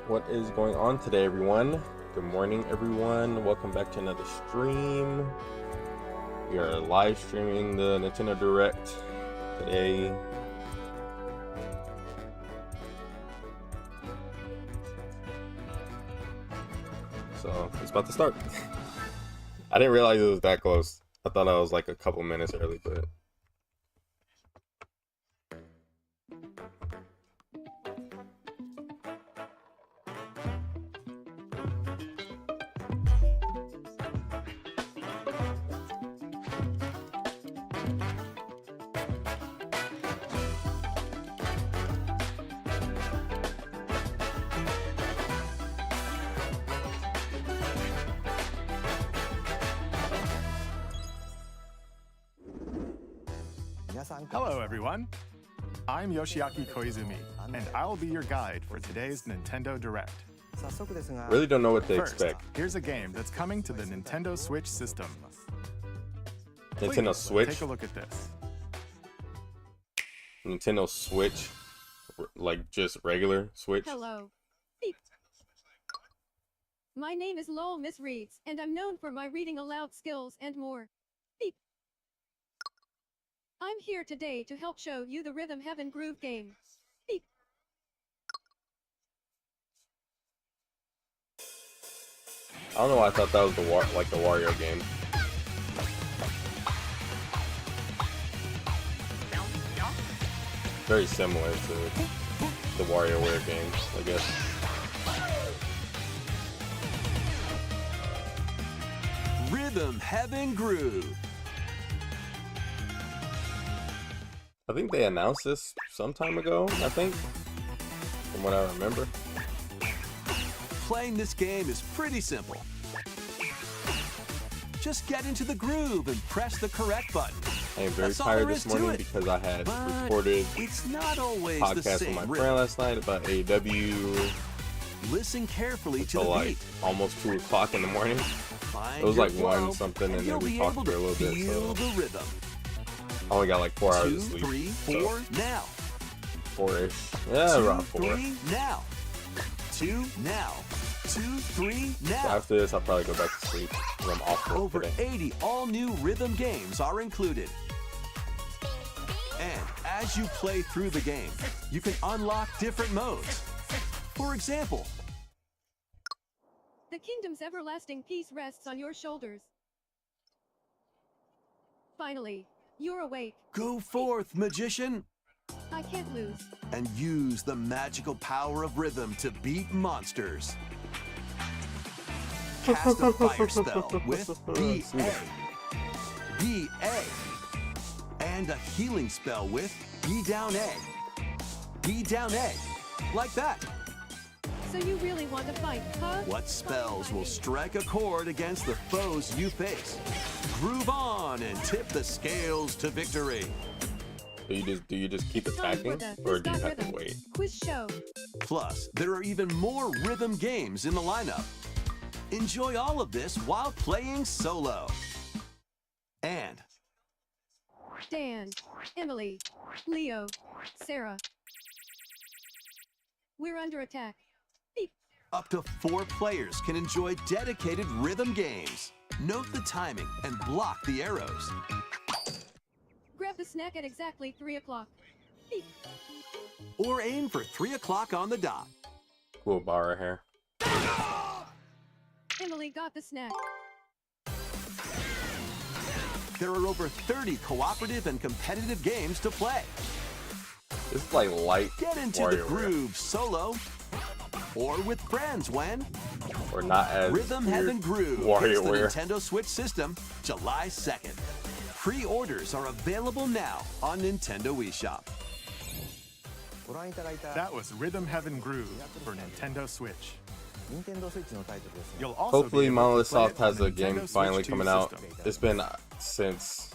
What is going on today, everyone? Good morning, everyone. Welcome back to another stream. We are live streaming the Nintendo Direct today. So it's about to start. I didn't realize it was that close. I thought I was like a couple minutes early, but Hello everyone, I'm Yoshiaki Koizumi, and I'll be your guide for today's Nintendo Direct. really don't know what to First, expect. here's a game that's coming to the Nintendo Switch system. Nintendo Please, Switch? take a look at this. Nintendo Switch? Like just regular Switch? Hello. Beep. My name is Lowell Miss Reeds, and I'm known for my reading aloud skills and more. Beep. I'm here today to help show you the Rhythm Heaven Groove game. Beep. I don't know why I thought that was the Wario game. Very similar to the WarioWare games, I guess. Rhythm Heaven Groove. I think they announced this some time ago, I think, from what I remember. Playing this game is pretty simple. Just get into the groove and press the correct button. I am very That's all tired there this is to morning it. because I had But recorded it's not always a the podcast with same my rhythm. friend last night about AEW Listen carefully to until the like beat. almost 2 o'clock in the morning. Find It was your like 1 flow, something, and then you'll we be talked able for a to little bit, feel so the rhythm. I only got like 4 hours 2, of sleep. 3, so 4, now. 4-ish. Yeah, 2, around 4. 3, now. 2, now. 2, 3, So now. after this, I'll probably go back to sleep because I'm off work Over today. 80 all-new rhythm games are included. And as you play through the game, you can unlock different modes. For example, The kingdom's everlasting peace rests on your shoulders. Finally, you're awake. go forth, magician, I can't lose. and use the magical power of rhythm to beat monsters. Cast a fire spell with BA, BA, and a healing spell with B down A, B down A, like that. So you really want to fight, huh? What spells will strike a chord against the foes you face? Groove on and tip the scales to victory. Do you just keep Time for attacking, the or Who's do you Got have to Rhythm wait? quiz show. Plus, there are even more rhythm games in the lineup. Enjoy all of this while playing solo. And Dan, Emily, Leo, Sarah. We're under attack. Beep. up to 4 players can enjoy dedicated rhythm games. Note the timing and block the arrows. Grab the snack at exactly 3 o'clock. Beep. Or aim for 3 o'clock on the dot. Cool bar right here. Emily got the snack. There are over 30 cooperative and competitive games to play. This is like light Get into the WarioWare, groove solo or with friends when or not as Rhythm weird Heaven Groove hits the WarioWare. Nintendo Switch system July 2nd. Pre-orders are available now on Nintendo eShop. That was Rhythm Heaven Groove for Nintendo Switch. You'll also Hopefully, be able to play Monolithsoft it has on a game Nintendo finally Switch 2 coming out. system. It's been since.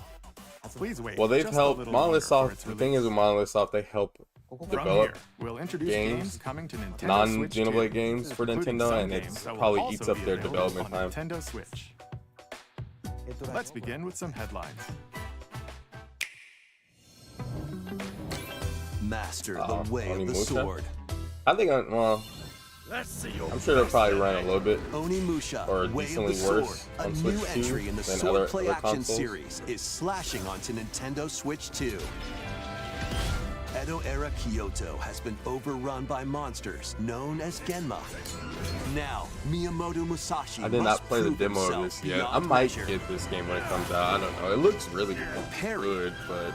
Please wait. Well, they've just a helped little longer for Monolithsoft. its The thing is release. with Monolithsoft, they help From develop here, we'll introduce games, games coming to Nintendo Switch non-Xenoblade 2, games for including Nintendo, some and games it that will probably also eats up be their available development on time. Nintendo Switch. Let's begin with some headlines. Master Uh-oh, the way of the Onimusha? sword. I think, well, I'm sure they'll probably run a little bit Onimusha, or Way of decently the Sword, worse a on new Switch 2 entry in the than sword other play action consoles. series, is slashing onto Nintendo Switch 2. Edo-era Kyoto has been overrun by monsters known as Genma. Now, Miyamoto Musashi I did not must play the prove demo of himself this yet. I beyond might measure. get this game when it comes out. I don't know. It looks really Parry. good, but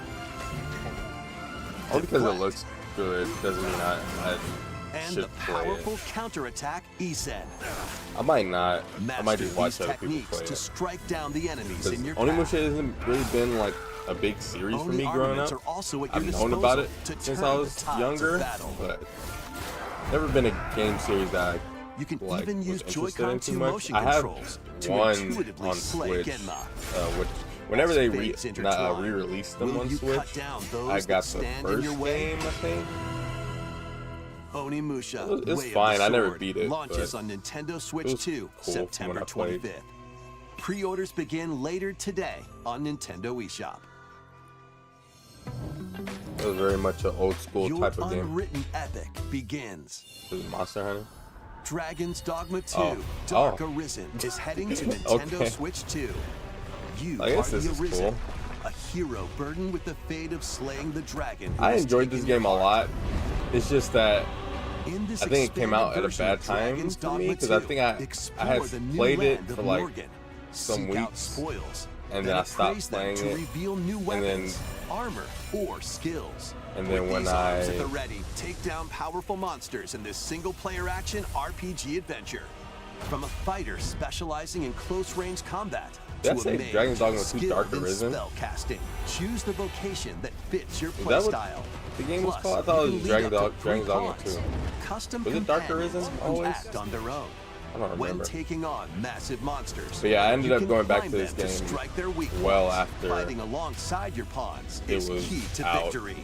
all because it looks good doesn't mean I And should the play powerful it. counterattack Isen. I might not. I might Master just watch these other people techniques play to it. strike down the enemies Because in your Onimusha path. hasn't really been like a big series for Oni me growing armaments up. are also at your I've known about it disposal to since turn I the was tides of younger, battle. but never been a game series that You can like even was use interested Joy-Con in too 2 much. motion I have controls to one intuitively on slay Switch, Genma. which whenever they Fates intertwine. re-released them Will on you Switch, cut down those I that got the stand in first your way? game, I think. Onimusha, It's Way of fine, the I never Sword beat it, launches but on Nintendo it Switch was 2, cool from when September I played. 25th. Pre-orders begin later today on Nintendo eShop. It was very much an old school Your type of game. unwritten epic begins. It was Monster Hunter. Dragon's Dogma 2, Oh. Dark Oh. Arisen is heading to Nintendo Okay. Switch 2. You I guess are this the is Arisen, cool. a hero burdened with the fate of slaying the dragon. who I has enjoyed taken this your game a heart. lot. It's just that In this I think it came out at a expanded version bad of time Dragon's for me Dogma because I 2, think I explore had the new played it land of for like Morgan, some seek out weeks, spoils, and then I stopped appraise them playing to it, reveal new then- weapons, armor, or skills. and then With when these arms at I the ready, take down powerful monsters in this single-player action RPG adventure. From a fighter specializing in close-range combat Did I to a say mage Dragon's Dogma 2 skilled Dark in Arisen? spell casting, choose the vocation that fits your Is that what playstyle. the game was Plus, called? I thought it you was can Dragon's lead up to Dragon's Dogma pawns, 2. Custom Was it Dark companions Arisen who always? act on their own. I don't When remember. taking on massive monsters, But yeah, I ended you up can going back climb to this them game strike their weak well points. after Fighting alongside your pawns it is was key to out. victory.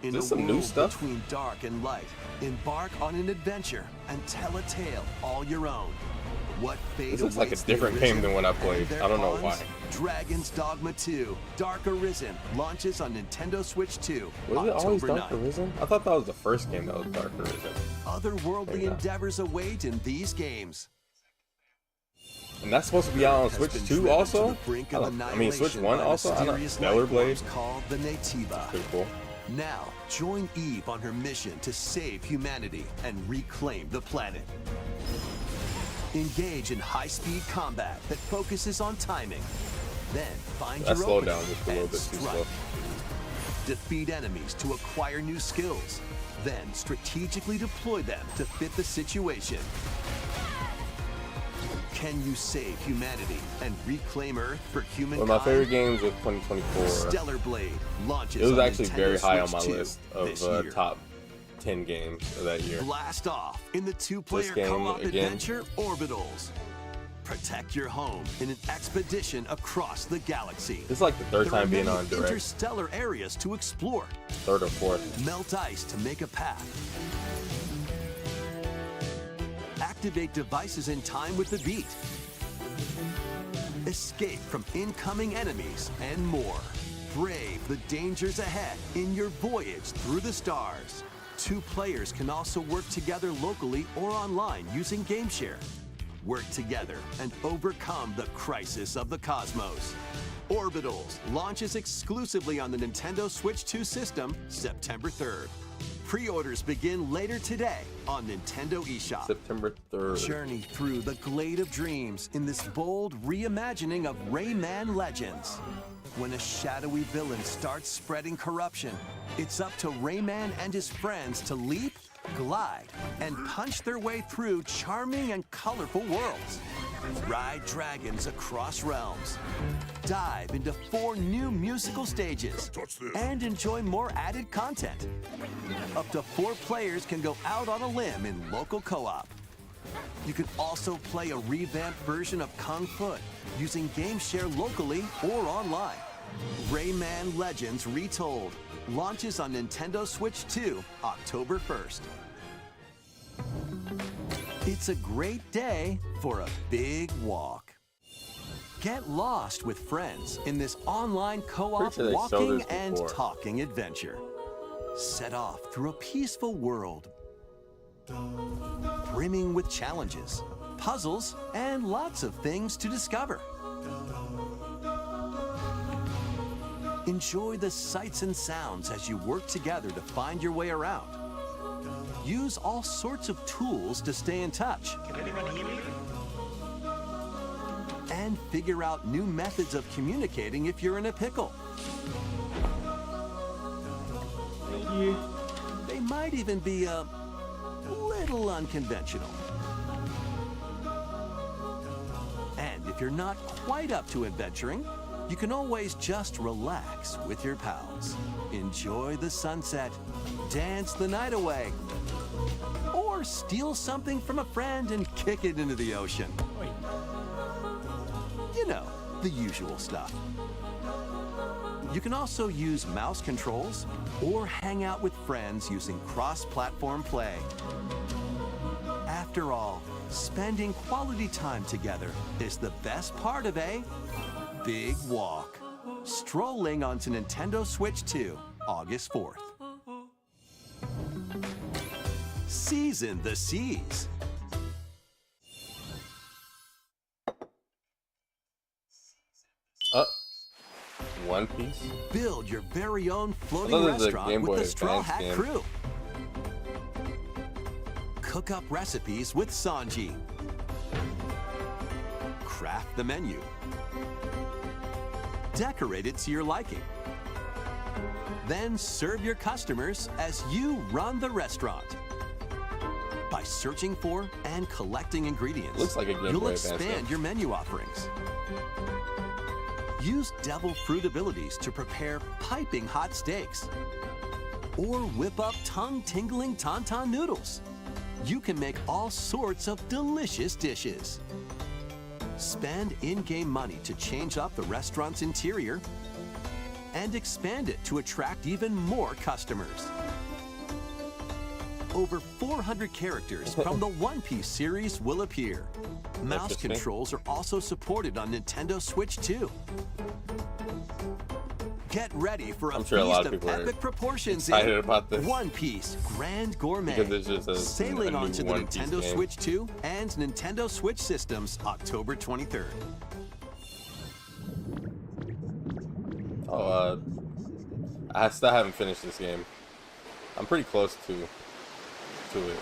In Is this a some new world stuff? between dark and light, embark on an adventure and tell a tale all your own. What fate This looks like a awaits the different game Arisen than what I and played. their I don't know pawns? why. Dragon's Dogma 2, Dark Arisen, launches on Nintendo Switch 2, Was it always October Dark 9th. Arisen? I thought that was the first game that was Dark Arisen. Otherworldly Maybe not. endeavors await in these games. And that's supposed to be out on Has Switch been 2 driven also? to the brink I of don't- I mean, Switch annihilation 1 by also? I don't mysterious Stellar life Blade? forms called the Nativa. Pretty cool. Now, join Eve on her mission to save humanity and reclaim the planet. Engage in high-speed combat that focuses on timing. Then find That your slowed opening down just a little and bit too strike. slow. Defeat enemies to acquire new skills. Then strategically deploy them to fit the situation. Can you save humanity and reclaim Earth for humankind? One of my favorite games of 2024. Stellar Blade launches It was on actually Nintendo very high on Switch my 2 list this of year. top 10 games of that year. Blast off in the two-player game, co-op again. adventure Orbitals. Protect your home in an expedition across the galaxy. This is like the third There are time being many on Direct. interstellar areas to explore. Third or fourth. Melt ice to make a path. Activate devices in time with the beat. Escape from incoming enemies and more. Brave the dangers ahead in your voyage through the stars. Two players can also work together locally or online using GameShare. Work together and overcome the crisis of the cosmos. Orbitals launches exclusively on the Nintendo Switch 2 system September 3rd. Pre-orders begin later today on Nintendo eShop. September 3rd. Journey through the Glade of Dreams in this bold reimagining of Rayman Legends. When a shadowy villain starts spreading corruption, it's up to Rayman and his friends to leap, glide, and punch their way through charming and colorful worlds. Ride dragons across realms. Dive into 4 new musical stages. And enjoy more added content. Up to 4 players can go out on a limb in local co-op. You can also play a revamped version of Kung Fu using GameShare locally or online. Rayman Legends Retold launches on Nintendo Switch 2 October 1st. It's a great day for a big walk. Get lost with friends in this online co-op Pretty sure they showed walking this and before. talking adventure. Set off through a peaceful world brimming with challenges, puzzles, and lots of things to discover. Enjoy the sights and sounds as you work together to find your way around. Use all sorts of tools to stay in touch. Can anyone hear me? And figure out new methods of communicating if you're in a pickle. They might even be a little unconventional. And if you're not quite up to adventuring, you can always just relax with your pals. Enjoy the sunset, dance the night away, or steal something from a friend and kick it into the ocean. You know, the usual stuff. You can also use mouse controls or hang out with friends using cross-platform play. After all, spending quality time together is the best part of a big walk. Strolling onto Nintendo Switch 2, August 4th. Season the Seas. One Piece? Build your very own floating restaurant with the Straw Hat crew. Cook up recipes with Sanji. Craft the menu. Decorate it to your liking. Then serve your customers as you run the restaurant. By searching for and collecting ingredients, Looks like a Game you'll Boy Advance expand game. your menu offerings. Use devil fruit abilities to prepare piping hot steaks. Or whip up tongue-tingling tauntaun noodles. You can make all sorts of delicious dishes. Spend in-game money to change up the restaurant's interior and expand it to attract even more customers. Over 400 characters from the One Piece series will appear. Mouse Interesting. controls are also supported on Nintendo Switch 2. Get ready for a I'm sure a lot feast of of people are epic proportions excited in about this. One Piece Grand Gourmet. Because there's just a Sailing new onto the One Piece Nintendo game. Switch 2 and Nintendo Switch systems October 23rd. Oh, I still haven't finished this game. I'm pretty close to it. But...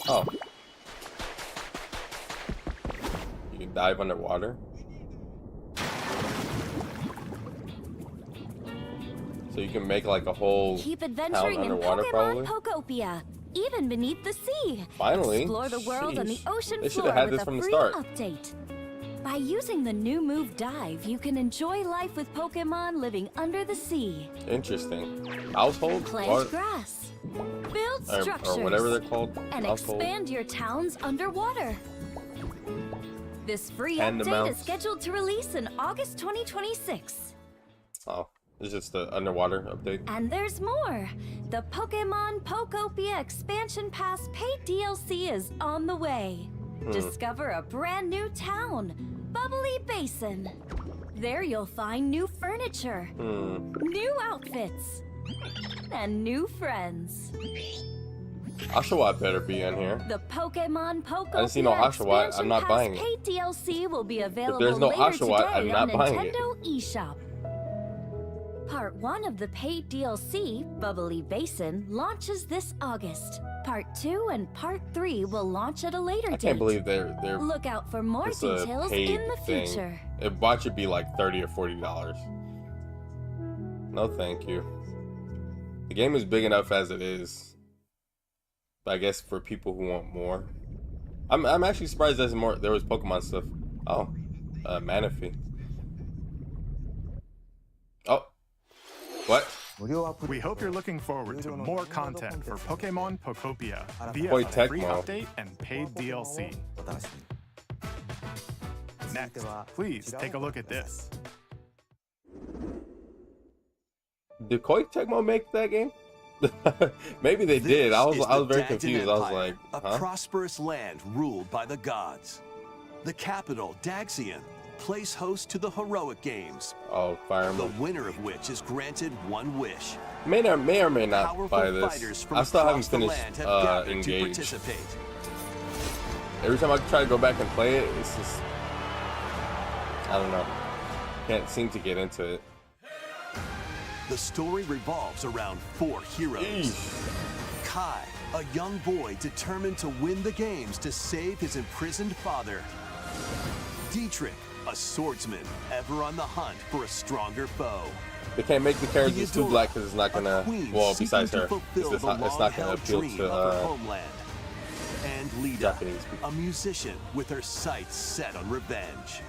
Oh. You can dive underwater? So you can make like a whole Keep town adventuring in underwater, Pokemon probably? Pokopia, even beneath the sea. Finally. Explore the world on the Sheesh. ocean They should floor have had with this a from the free start. update. By using the new move Dive, you can enjoy life with Pokemon living under the sea. Interesting. Household? Plant What? grass, build Or structures, whatever they're called. and Household. expand your towns underwater. This free And the update is mounts. scheduled to release in August 2026. Oh, it's just the underwater update. And there's more! The Pokemon Pokopia Expansion Pass paid DLC is on the way. Discover a brand new town, Bubbly Basin. There you'll find new furniture, new outfits, and new friends. Oshawott better be in here. The Pokemon Pokopia I see no Oshawott, Expansion I'm not Pass buying it. paid DLC will be available there's no later Oshawott, today I'm on not buying it. Nintendo eShop. Part 1 of the paid DLC, Bubbly Basin, launches this August. Part 2 and Part 3 will launch at a later I date. can't believe they're Look out for more it's a details paid in the thing. future. Watch it be like $30 or $40. No, thank you. The game is big enough as it is, but I guess for people who want more, I'm actually surprised there's more. There was Pokemon stuff. Oh, Manaphy. Oh, what? We hope you're looking forward to more content for Pokemon Pokopia via Boy, a free Tecmo. update and paid DLC. Next, please take a look at this. Did Koei Tecmo make that game? Maybe they did. I was very confused. I was like, a huh? prosperous land ruled by the gods. The capital, Daxian, place host to the heroic games, Oh, Fire the Emblem. winner of which is granted one wish. May or may not Powerful buy fighters this. from I still haven't across the finished land have gathered to Engage. participate. Every time I try to go back and play it, it's just, I don't know. Can't seem to get into it. The story revolves around 4 heroes. Eesh. Kai, a young boy determined to win the games to save his imprisoned father. Dietrich, a swordsman ever on the hunt for a stronger foe. They can't make the characters too Theodora, black because it's not a gonna. queen Well, seeking besides to her, fulfill it's the not gonna long-held appeal dream to of her homeland. And Lida, Japanese people. a musician with her sights set on revenge.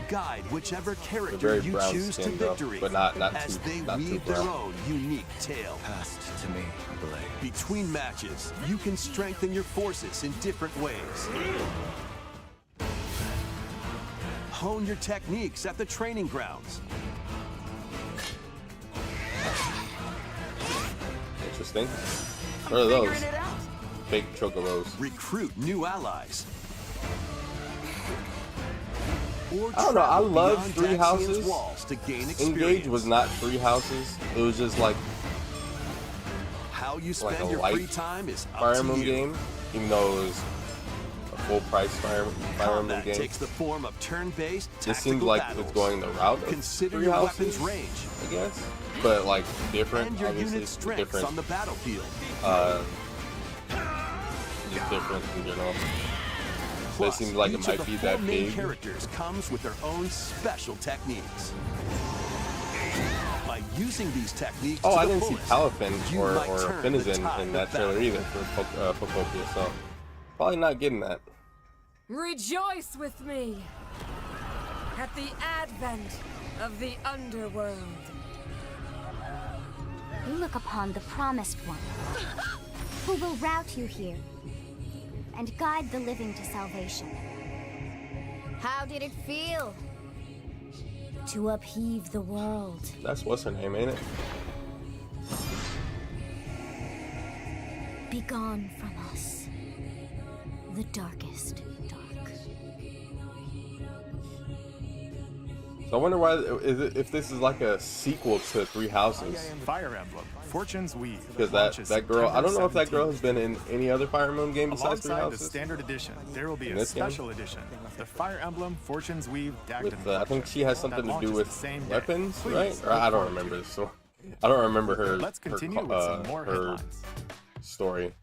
Guide whichever character very you brown choose to skin, though, victory but not as too- they not too weave their brown. own unique tale. Passed to me, Blade. Between matches, you can strengthen your forces in different ways. Hone your techniques at the training grounds. Interesting. What are those? Fake chocobos. Recruit new allies. Or I don't know, I travel love beyond Three Daxian's Houses. walls to gain experience. Engage was not 3 houses. It was just like How you like spend a your light free time is Fire up to Emblem you. game, even though it was a full price Fire Emblem Combat game. takes the form of turn-based This tactical seems like battles. it's going the route of Consider 3 your houses, weapons range I guess, but like different. and your Obviously, unit's strengths different. on the battlefield. Just different in general. So it Plus, seems like it each might of be the 4 that main big. characters comes with their own special techniques. By using these techniques Oh, to I the didn't see fullest, Palafin you or might turn the Finizen tide in of that trailer battle. either for Pocopia, so probably not getting that. Rejoice with me at the advent of the underworld. You look upon the promised one, who will route you here and guide the living to salvation. How did it feel to upheave the world? That's what's her name, ain't it? Begone from us, the darkest dark. So I wonder why if this is like a sequel to 3 Houses, Fire Emblem, Fortune's Weave. because launches that girl, I don't know if that September girl has been in any other Fire Emblem game besides 3 Alongside the Houses. standard edition, there will be In a this game? special edition, the Fire Emblem Fortune's Weave Dagged With I think she has something to do with weapons, Please right? Or look I don't forward to remember it. so I don't remember her. Let's continue her, with some more her headlines. story,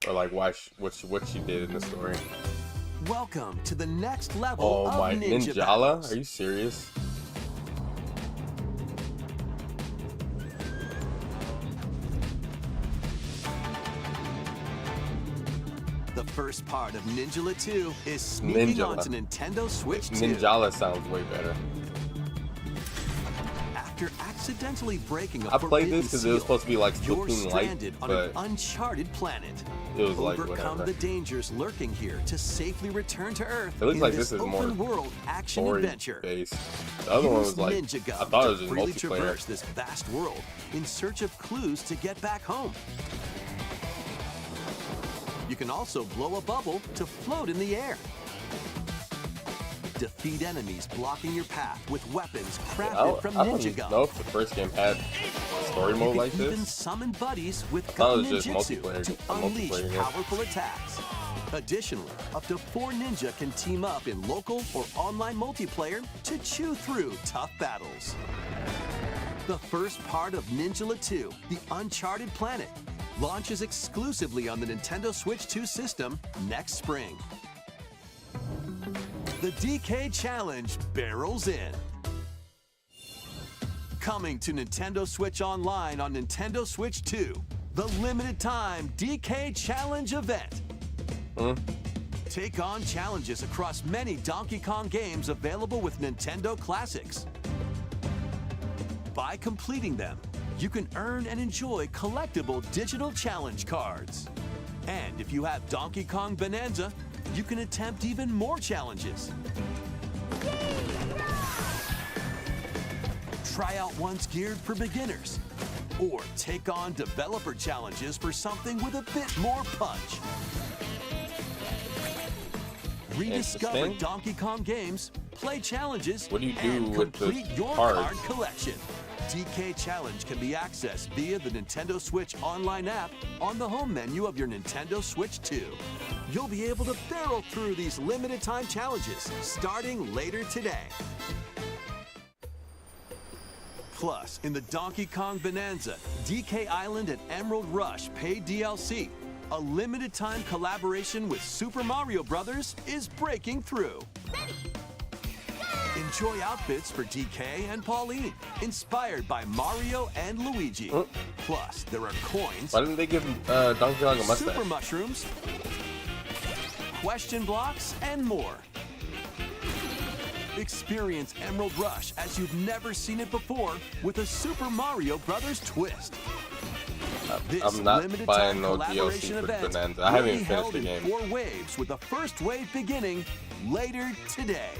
or like why what she did in the story. Welcome to the next level Oh of my, ninja Ninjala? battles. Are you serious? The first part of Ninjala 2 is sneaking Ninjala. onto Nintendo Switch 2. Ninjala sounds way better. After accidentally breaking a I played this because because it was supposed to be like you're Splatoon Light, stranded on an but uncharted planet. it was like Overcome whatever. the dangers lurking here to safely return to Earth It looks in like this this is more open world action story adventure. based. The other one Use was like, Ninja I Gum thought it to was just freely multiplayer. traverse this vast world in search of clues to get back home. You can also blow a bubble to float in the air. Defeat enemies blocking your path with weapons crafted from I don't Ninja Gum. know if the first game had a story You mode can like even this. summon buddies with thought it Gum was just Ninjutsu multiplayer- to a unleash multiplayer game. powerful attacks. Additionally, up to 4 ninja can team up in local or online multiplayer to chew through tough battles. The first part of Ninjala 2, The Uncharted Planet, launches exclusively on the Nintendo Switch 2 system next spring. The DK Challenge barrels in. Coming to Nintendo Switch Online on Nintendo Switch 2, the limited time DK Challenge event. Take on challenges across many Donkey Kong games available with Nintendo Classics. By completing them, you can earn and enjoy collectible digital challenge cards. And if you have Donkey Kong Bonanza, you can attempt even more challenges. Try out ones geared for beginners, or take on developer challenges for something with a bit more punch. Rediscover Interesting. Donkey Kong games, play challenges, What do you do and with the complete your cards? card collection. DK Challenge can be accessed via the Nintendo Switch online app on the home menu of your Nintendo Switch 2. You'll be able to barrel through these limited time challenges starting later today. Plus, in the Donkey Kong Bonanza, DK Island and Emerald Rush paid DLC, a limited time collaboration with Super Mario Bros. Is breaking through. Enjoy outfits for DK and Pauline, inspired by Mario and Luigi. Plus, there are coins, Why didn't they give Donkey Kong a mustache? super mushrooms, question blocks, and more. Experience Emerald Rush as you've never seen it before with a Super Mario Bros. Twist. This I'm not limited buying time no collaboration DLC for event Bonanza. I will haven't be even finished held the in game. 4 waves with the first wave beginning later today.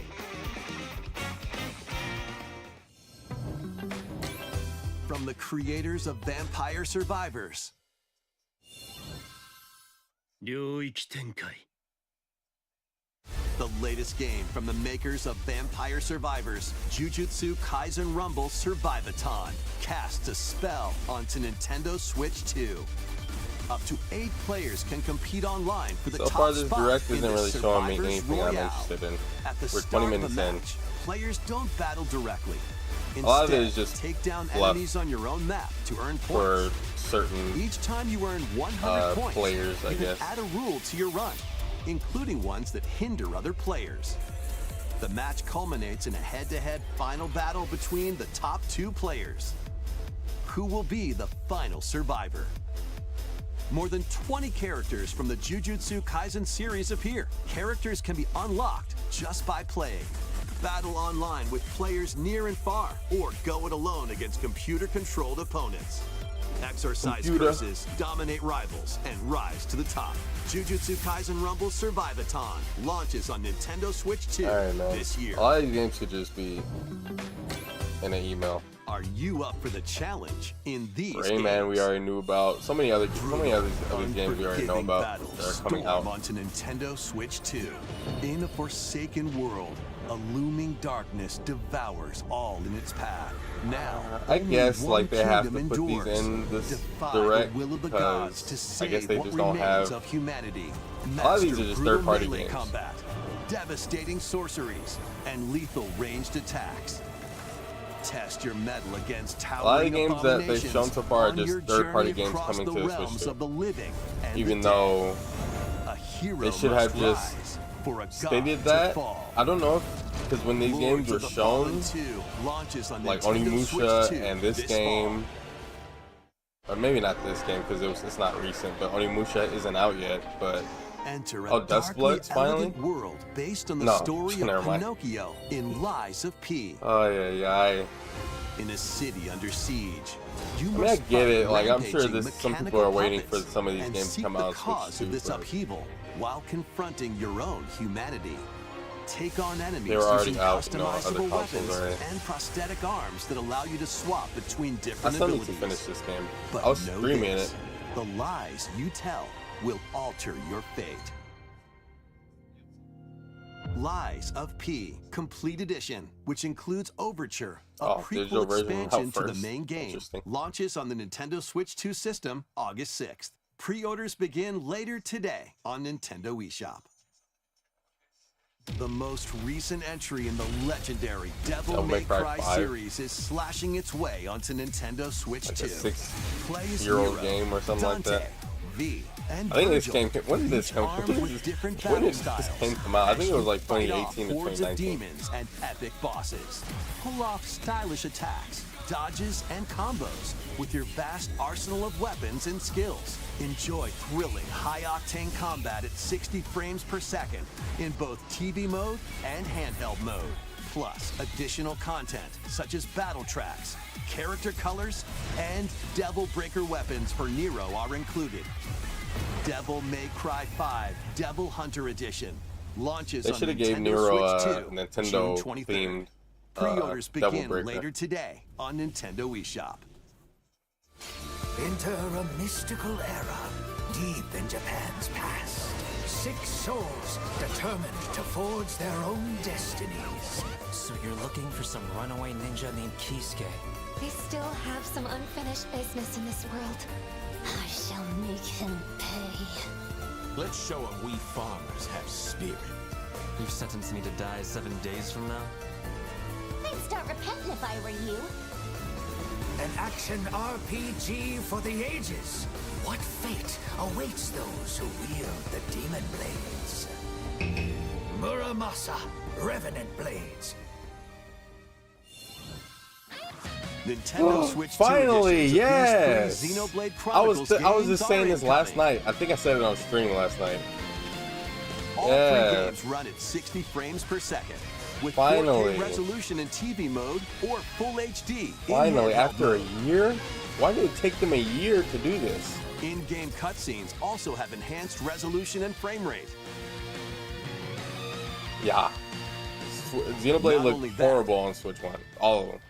From the creators of Vampire Survivors, 領域展開 the latest game from the makers of Vampire Survivors, Jujutsu Kaisen Rumble Survivathon, casts a spell onto Nintendo Switch 2. Up to 8 players can compete online for the So top far, this spot direct in isn't the really showing me Survivors anything I'm Royale. interested in. At the We're start 20 of the minutes in. match, players don't battle directly. Instead, lot of it is just take down fluff enemies on your own map to earn For points. certain Each time you earn 100 points, players, I you guess. can add a rule to your run, including ones that hinder other players. The match culminates in a head-to-head final battle between the top 2 players. Who will be the final survivor? More than 20 characters from the Jujutsu Kaisen series appear. Characters can be unlocked just by playing. Battle online with players near and far, or go it alone against computer-controlled opponents. Exorcise Computer. curses, dominate rivals, and rise to the top. Jujutsu Kaisen Rumble Survivathon launches on Nintendo Switch 2 Alright, man. this year. A lot of these games should just be in an email. Are you up for the challenge in these Rayman, games? we already knew about. So many other games we already know Unforgiving about battles that are coming storm out. onto Nintendo Switch 2. In a forsaken world, a looming darkness devours all in its path. Now, I only guess one like they have to kingdom put these endures. in this Defy direct the will of the gods to because save I guess they what just don't remains have. of humanity. A lot of these Master are just brutal third-party melee games. combat, devastating sorceries, and lethal ranged attacks. Test your mettle against A lot of towering the games that they've abominations shown so far are on your just third-party journey games across coming the to the realms Switch of the living and Even the dead. though A hero they should have must just rise for a stated god that. to fall. I don't know because when these Lords games were of the shown, Fallen 2 launches on like Nintendo Switch Onimusha 2 and this game, or maybe not this game because it's not recent, but Onimusha isn't out yet. But Enter Oh, a darkly Duskbloods, finally? elegant world based on the No, story never of mind. Pinocchio in Lies of P. oh yeah. In a city under siege, you I mean, I must get it. fight Like, I'm sure rampaging some people are waiting for puppets some of these and games to seek come the out on Switch cause too, of this but- upheaval while confronting your own humanity. Take on enemies They were already using out, you know, customizable other consoles weapons already. and prosthetic arms that allow you to swap between I different still need to abilities. finish this game. But I was know streaming this, it. the lies you tell will alter your fate. Lies of P Complete Edition, which includes Overture, a Oh, digital prequel version expansion out to the first. main game, Interesting. launches on the Nintendo Switch 2 system August 6th. Pre-orders begin later today on Nintendo eShop. The most recent entry in the legendary Devil Devil May May Cry Cry 5. series is slashing its way onto Nintendo Switch Like 2. a Play as 6-year-old Nero, game or something like Dante, that. V, and I think this Virgil, game. When did this each come? armed When with did different this, when battle did this styles. game come out? I think it was like Fight off 2018 or hordes of 2019. demons and epic bosses. Pull off stylish attacks, dodges, and combos with your vast arsenal of weapons and skills. Enjoy thrilling, high-octane combat at 60 frames per second in both TV mode and handheld mode. Plus, additional content such as battle tracks, character colors, and Devil Breaker weapons for Nero are included. Devil May Cry 5 Devil Hunter Edition launches They on should have Nintendo gave Nero Switch a 2, Nintendo June 23rd. themed Pre-orders Devil begin Breaker. later today on Nintendo eShop. Enter a mystical era deep in Japan's past. 6 souls determined to forge their own destinies. So you're looking for some runaway ninja named Kisuke? We still have some unfinished business in this world. I shall make him pay. Let's show him we farmers have spirit. You've sentenced me to die 7 days from now? I'd start repenting if I were you. An action RPG for the ages. What fate awaits those who wield the demon blades? Muramasa, Revenant Blades. Nintendo Switch 2 Finally, editions of yes. these 3 Xenoblade I Chronicles was just games saying are this last incoming. night. I think I said it on stream last night. All Yeah. 3 games run at 60 frames per second. With Finally. 4K resolution in TV mode or Full HD. Finally, in after a mode. year? Why did it take them a year to do this? In-game cutscenes also have enhanced resolution and frame rate. Yeah. Xenoblade Not only looked that- horrible on Switch 1. All of them.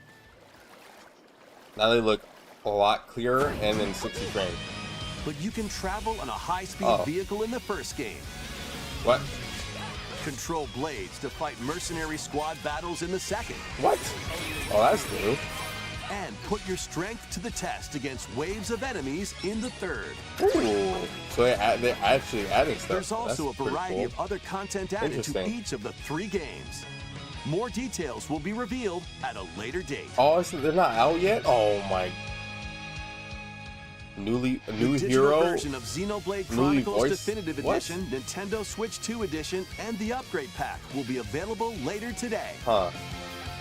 Now they look a lot clearer and in 60 frames. But you can travel on a high-speed Oh. vehicle in the first game. What? Control blades to fight mercenary squad battles in the second. What? Oh, that's new. And put your strength to the test against waves of enemies in the third. Ooh. So they're actually adding stuff. There's also That's a pretty variety cool. of other content added to Interesting. each of the 3 games. More details will be revealed at a later date. Oh, they're not out yet? Oh my. A new Digital hero? version of Xenoblade Newly Chronicles voiced? Definitive What? Edition, Nintendo Switch 2 Edition, and the Upgrade Pack will be available later today. Huh.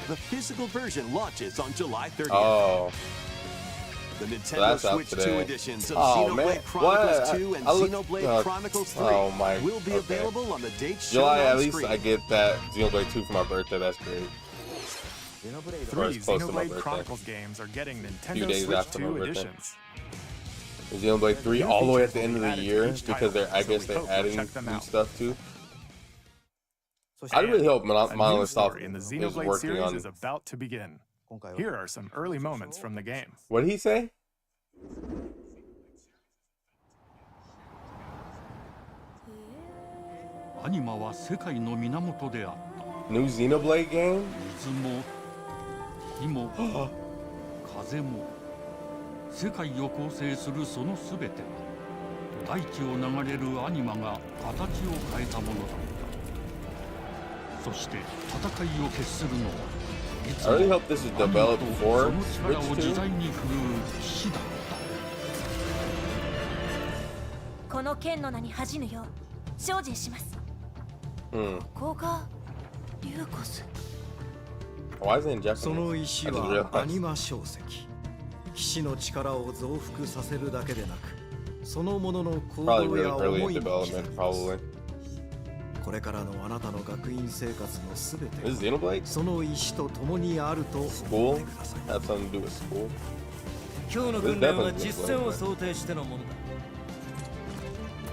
The physical version launches on July 30th. Oh. The Nintendo that's out Switch 2 today. editions of Oh, Xenoblade man. Chronicles What? 2 and I looked- Xenoblade Chronicles 3 oh my- will be okay. available on the date shown July, on at least screen. I get that Xenoblade 2 for my birthday. That's great. Or 3 it's close to my Xenoblade birthday. Chronicles games are getting Few Nintendo days Switch after my 2 birthday. editions. Xenoblade 3 New all the way at features the will end of be the added to year each because they're, title, I so guess we they're hope you'll adding check them new out. stuff too. I And really hope a new Monolithsoft story in the is Xenoblade working series on. is about to begin. Here are some early moments from the game. What did he say? New Xenoblade game? 火も風も世界を構成するそのすべては大地を流れるアニマが形を変えたものだったそして戦いを決するのはいつ I really も hope this is アニマ developed と for その力を Switch 自 2. 在に振るう騎士だったこの剣の名に恥じぬよう精進します。 Hmm. ここがリューコス。 Why is it in Japanese? その石 I just はア realized. ニマ小石騎士の力を増幅させるだけでなくそのものの行 Probably 動 really や early 思 in いに刻 development, み probably. これからのあなたの学院生活のすべて Is Xenoblade? その石と共にあると思 School? ってください Have something to do with school? 今日の This 訓練は definitely 実 looks 戦 like を that. 想定してのものだ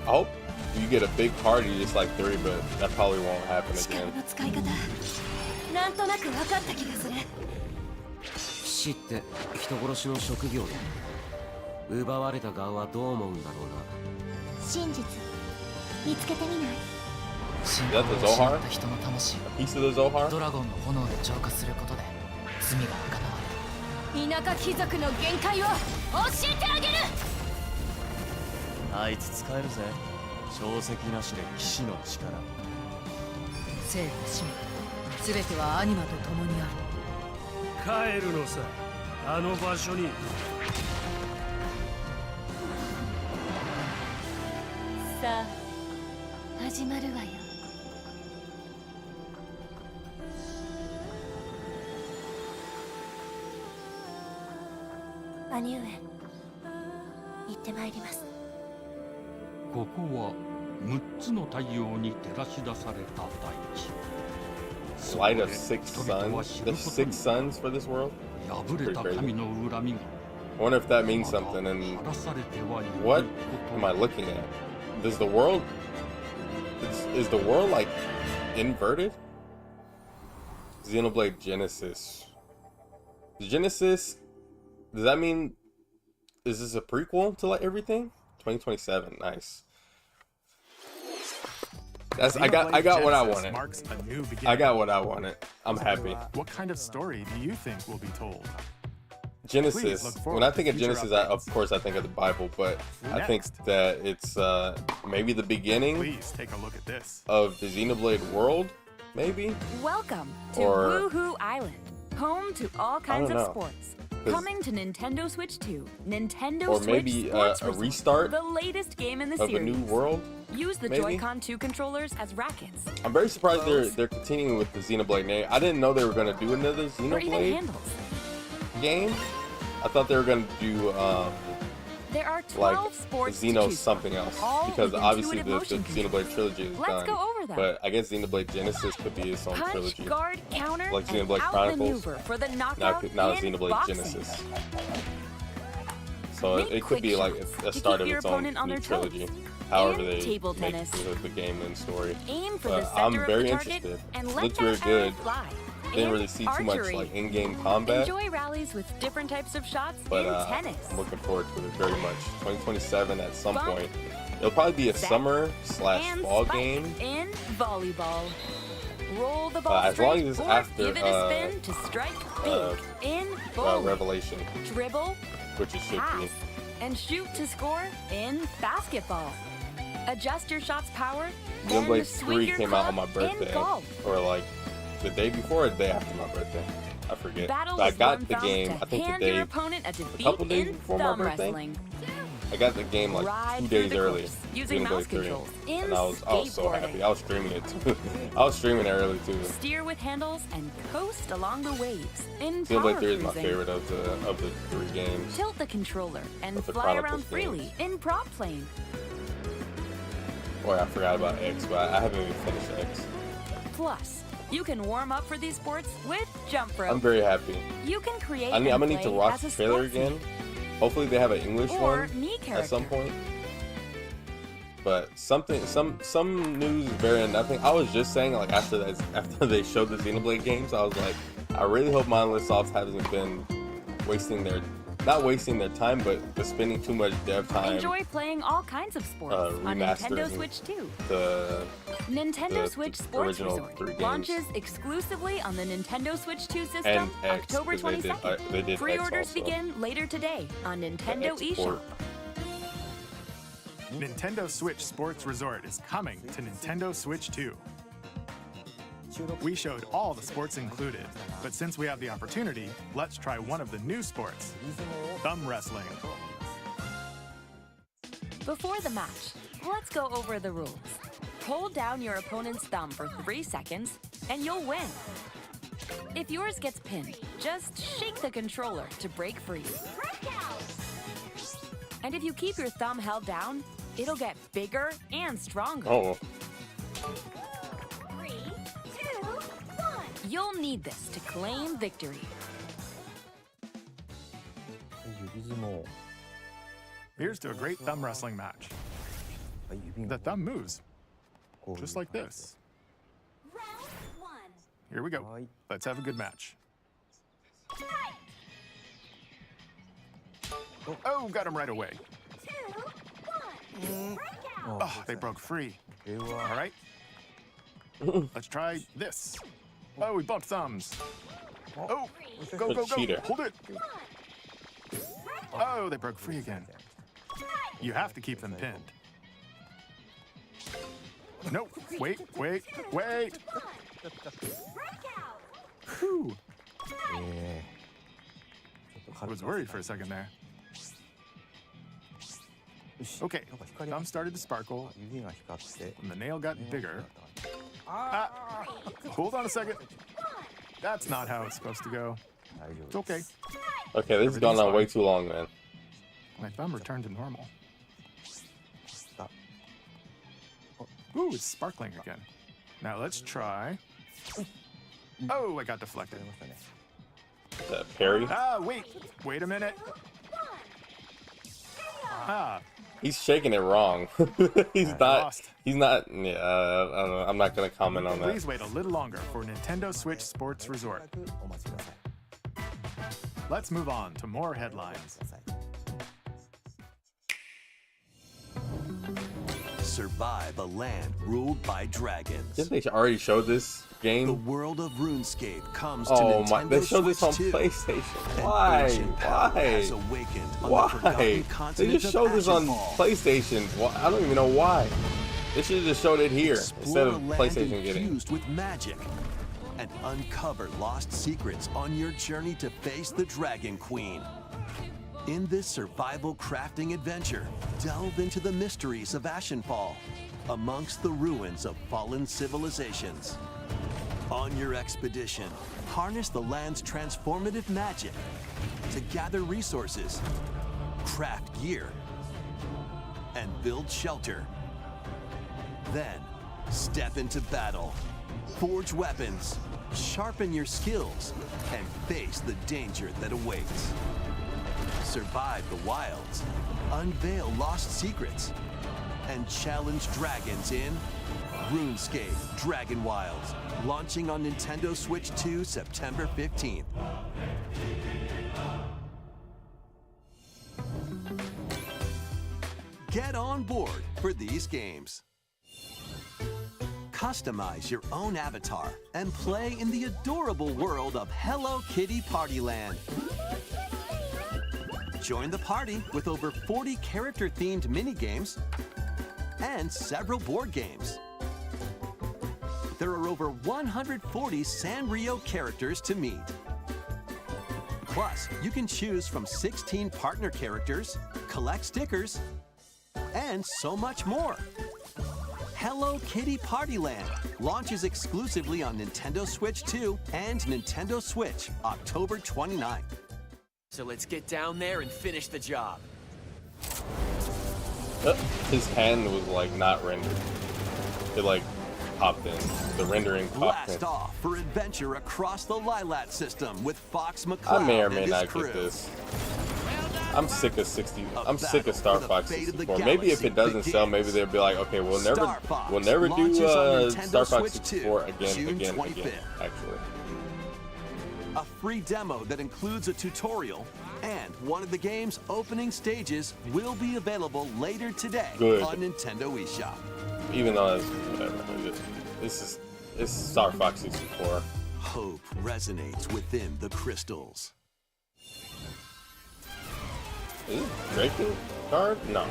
I hope you get a big party just like 3, but that probably won't happen 力 again. の使い方なんとなく分かった気がする。騎士って人殺しの職業だ奪われた側はどう思うんだろうな真実見つけてみない Is that the Zohar? 人の魂 A piece of the Zohar? ドラゴンの炎で浄化することで罪が贖わ田舎貴族の限界を教えてあげる。あいつ使えるぜ小石なしで騎士の力生と死すべてはアニマと共にある帰るのさあの場所にさあ始まるわよ。兄上行ってまいります。ここは6つの太陽に照らし出された大地 Light of 6 suns? There's 6 suns for this world? 破 Pretty れた crazy. 神の恨みが I wonder if that means something. And 晴らされてはいない what こと am I looking at? Does the world is the world like inverted? Xenoblade Genesis. Genesis, does that mean is this a prequel to like everything? 2027, nice. That's I got what I Genesis wanted. marks a new beginning. I got what I wanted. I'm happy. What kind of story do you think will be told? Genesis. When I think of Genesis, of course I think of the Bible, but I think that it's maybe the beginning. Please take a look at this. Of the Xenoblade world, maybe. Welcome to Or- Woohoo Island, home to all kinds of sports. Coming to Nintendo Switch 2, Nintendo Or Switch maybe Sports a Resort, restart the latest game in the of series. a new world. Use the maybe? Joy-Con 2 controllers as rackets. I'm very surprised they're continuing with the Xenoblade name. I didn't know they were gonna do another Or even Xenoblade handles. game. I thought they were gonna do There are 12 like sports to Xeno choose something else, all because with obviously intuitive the motion controls. Xenoblade trilogy is Let's done. go over them. But I guess Xenoblade Genesis could be its own Punch, trilogy. guard, counter, Like and Xenoblade Chronicles. outmaneuver for the knockout Now in Xenoblade boxing. Genesis. So Make it could be quick like shots a to start keep of your its own opponent on new their toes. trilogy. However In they table make tennis. the game and story. Aim for But the center I'm of very the target interested. and It let looks that very arrow good. fly. Didn't In really see too much archery. like in-game combat. Enjoy rallies with different types of shots But in tennis. I'm looking forward to it very much. 2027 at some Bump, point. It'll probably be a set, summer / and fall spike game. in volleyball. Roll the ball As long straight as it's or after give it a spin to strike big in bowling. Revelation, Dribble, which it should pass, be. and shoot to score in basketball. Adjust your shot's power, Xenoblade then swing 3 your came out on my club in birthday, golf. or like the day before or the day after my birthday. I forget. Battle But I is got one the found game. to I think the hand your day, opponent a defeat couple days in before my thumb birthday. wrestling. I got the game like Ride 2 through days the early. course using Xenoblade mouse 3. controls in And I was so skateboarding. happy. I was streaming it too. I was streaming it early too. Steer with handles and coast along the waves in Xenoblade power 3 is my cruising. favorite of the 3 games. Tilt the controller and Of the fly Chronicles around freely games. in prop plane. Boy, I forgot about X, but I haven't even finished X. Plus, you can warm up for these sports with jump rope. I'm very happy. You can create I'm and gonna need to play watch as the a trailer sportsman. again. Hopefully they have an English Or one me at some character. point. But some news is better than nothing. I was just saying like after they showed the Xenoblade games, I was like, I really hope Monolithsoft hasn't been not wasting their time, but spending too much dev time. Enjoy playing all kinds of sports on Nintendo remastering Switch 2. the Nintendo the Switch Sports original Resort 3 games. launches exclusively on the Nintendo Switch 2 system And X, October 'cause they 22nd. did X Pre-orders also. begin later today on Nintendo X eShop. port. Nintendo Switch Sports Resort is coming to Nintendo Switch 2. We showed all the sports included, but since we have the opportunity, let's try one of the new sports, thumb wrestling. Before the match, let's go over the rules. Hold down your opponent's thumb for 3 seconds, and you'll win. If yours gets pinned, just shake the controller to break free. And if you keep your thumb held down, it'll get bigger and stronger. Oh. 3, 2, 1. You'll need this to claim victory. Here's to a great thumb wrestling match. The thumb moves, just like this. Here we go. Let's have a good match. Oh, got him right away. Oh, they broke free. All right. Let's try this. Oh, we bumped thumbs. Oh, go, go, go. Cheater. Hold it. Oh, they broke free again. You have to keep them pinned. No, wait. Whew. I was worried for a second there. Okay, thumb started to sparkle, and the nail got bigger. Ah, hold on a second. That's not how it's supposed to go. It's okay. Okay, this has gone on way too long, man. My thumb returned to normal. Ooh, it's sparkling again. Now let's try. Oh, I got deflected. Is that Perry? Ah, wait a minute. Ah, He's shaking it wrong. He's not. lost. He's not. Yeah, I don't know. I'm not gonna comment on that. Please wait a little longer for Nintendo Switch Sports Resort. Let's move on to more headlines. Survive a land ruled by dragons. Didn't they already show this game? The world of RuneScape comes to Oh Nintendo my! They showed this on Switch 2. PlayStation. An Why? ancient power Why? has awakened on the Why? forgotten They continent just of showed this on Ashenfall. PlayStation. I don't even know why. They should have just showed it here instead Explore of a land PlayStation getting. infused with magic and uncover lost secrets on your journey to face the Dragon Queen. In this survival crafting adventure, delve into the mysteries of Ashenfall amongst the ruins of fallen civilizations. On your expedition, harness the land's transformative magic to gather resources, craft gear, and build shelter. Then, step into battle, forge weapons, sharpen your skills, and face the danger that awaits. Survive the wilds, unveil lost secrets, and challenge dragons in RuneScape Dragon Wilds, launching on Nintendo Switch 2 September 15th. Get on board for these games. Customize your own avatar and play in the adorable world of Hello Kitty Partyland. Join the party with over 40 character-themed mini-games and several board games. There are over 140 Sanrio characters to meet. Plus, you can choose from 16 partner characters, collect stickers, and so much more. Hello Kitty Partyland launches exclusively on Nintendo Switch 2 and Nintendo Switch October 29th. So let's get down there and finish the job. His hand was like not rendered. It like popped in. The rendering popped in. Blast off for adventure across the Lilat system with Fox McCloud I may or and may his not crew. get this. I'm sick of Star Fox 64. Maybe if it doesn't sell, maybe they'll be like, okay, we'll never do Star Fox 64 again. Actually, a free demo that includes a tutorial and one of the game's opening stages will be available later today on Nintendo eShop. Even though it's whatever, it's Star Fox 64. Hope resonates within the crystals. Is it Draken card? No.